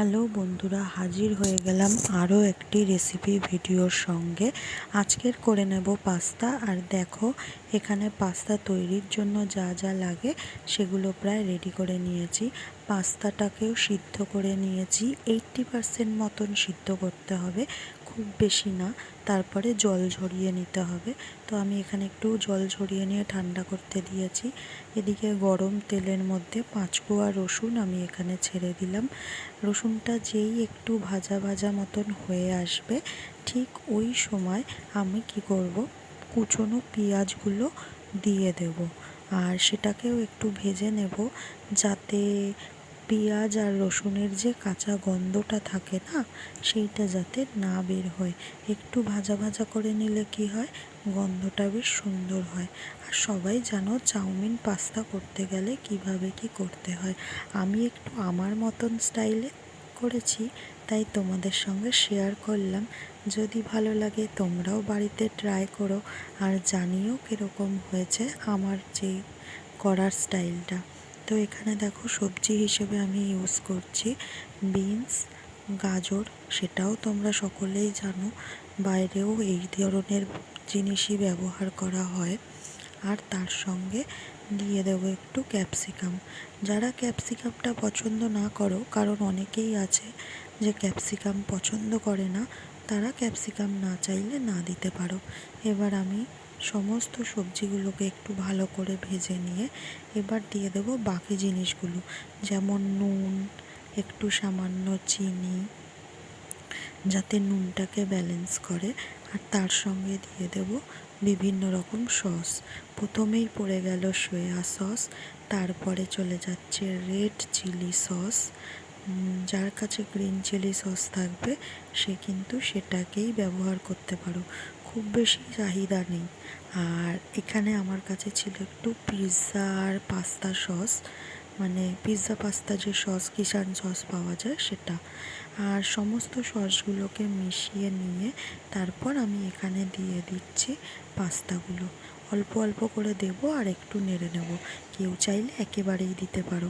Hello বন্ধুরা, হাজির হয়ে গেলাম আরও একটি রেসিপি ভিডিওর সঙ্গে। আজকের করে নেব পাস্তা। আর দেখো, এখানে পাস্তা তৈরির জন্য যা যা লাগে সেগুলো প্রায় রেডি করে নিয়েছি। পাস্তাটাকেও সিদ্ধ করে নিয়েছি, 80% মতন সিদ্ধ করতে হবে, খুব বেশি না। তারপরে জল ঝরিয়ে নিতে হবে। তো আমি এখানে একটু জল ঝরিয়ে নিয়ে ঠান্ডা করতে দিয়েছি। এদিকে গরম তেলের মধ্যে 5 কোয়া রসুন আমি এখানে ছেড়ে দিলাম। রসুনটা যেই একটু ভাজা ভাজা মতন হয়ে আসবে, ঠিক ওই সময় আমি কি করব, কুচনো পেঁয়াজগুলো দিয়ে দেব। আর সেটাকেও একটু ভেজে নেব, যাতে পেঁয়াজ আর রসুনের যে কাঁচা গন্ধটা থাকে না, সেইটা যাতে না বের হয়। একটু ভাজা ভাজা করে নিলে কি হয়, গন্ধটা বেশ সুন্দর হয়। আর সবাই জানো চাউমিন পাস্তা করতে গেলে কিভাবে কি করতে হয়। আমি একটু আমার মতন স্টাইলে করেছি, তাই তোমাদের সঙ্গে শেয়ার করলাম। যদি ভালো লাগে তোমরাও বাড়িতে ট্রাই করো আর জানিও কীরকম হয়েছে আমার যে করার স্টাইলটা। তো এখানে দেখো, সবজি হিসেবে আমি ইউজ করছি বিনস, গাজর। সেটাও তোমরা সকলেই জানো, বাইরেও এই ধরনের জিনিসই ব্যবহার করা হয়। আর তার সঙ্গে দিয়ে দেবো একটু ক্যাপসিকাম। যারা ক্যাপসিকামটা পছন্দ না করো, কারণ অনেকেই আছে যে ক্যাপসিকাম পছন্দ করে না, তারা ক্যাপসিকাম না চাইলে না দিতে পারো। এবার আমি সমস্ত সবজিগুলোকে একটু ভালো করে ভেজে নিয়ে এবার দিয়ে দেবো বাকি জিনিসগুলো, যেমন নুন, একটু সামান্য চিনি, যাতে নুনটাকে ব্যালেন্স করে। আর তার সঙ্গে দিয়ে দেব বিভিন্ন রকম সস। প্রথমেই পড়ে গেল সয়া সস, তারপরে চলে যাচ্ছে রেড চিলি সস। যার কাছে গ্রিন চিলি সস থাকবে সে কিন্তু সেটাকেই ব্যবহার করতে পারো, খুব বেশি চাহিদা নেই। আর এখানে আমার কাছে ছিল একটু পিৎজা আর পাস্তা সস, মানে পিৎজা পাস্তা যে সস, কিষান সস পাওয়া যায় সেটা। আর সমস্ত সসগুলোকে মিশিয়ে নিয়ে তারপর আমি এখানে দিয়ে দিচ্ছি পাস্তাগুলো। অল্প অল্প করে দেব আর একটু নেড়ে নেব। কেউ চাইলে একেবারেই দিতে পারো,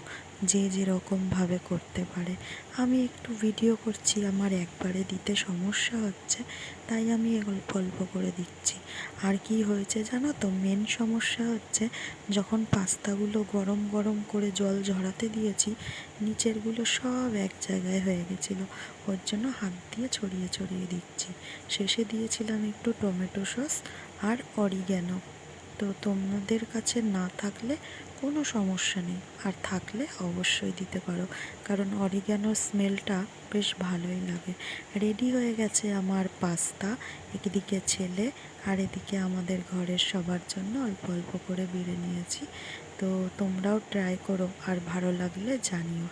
যে যেরকমভাবে করতে পারে। আমি একটু ভিডিও করছি, আমার একবারে দিতে সমস্যা হচ্ছে, তাই আমি অল্প অল্প করে দিচ্ছি। আর কি হয়েছে জানো তো, মেন সমস্যা হচ্ছে যখন পাস্তাগুলো গরম গরম করে জল ঝরাতে দিয়েছি, নিচেরগুলো সব এক জায়গায় হয়ে গেছিলো। ওর জন্য হাত দিয়ে ছড়িয়ে ছড়িয়ে দিচ্ছি। শেষে দিয়েছিলাম একটু টমেটো সস আর অরিগ্যানো। তো তোমাদের কাছে না থাকলে কোনো সমস্যা নেই, আর থাকলে অবশ্যই দিতে পারো, কারণ অরিগ্যানোর স্মেলটা বেশ ভালোই লাগে। রেডি হয়ে গেছে আমার পাস্তা। একদিকে ছেলে আর এদিকে আমাদের ঘরের সবার জন্য অল্প অল্প করে বেড়ে নিয়েছি। তো তোমরাও ট্রাই করো, আর ভালো লাগলে জানিও।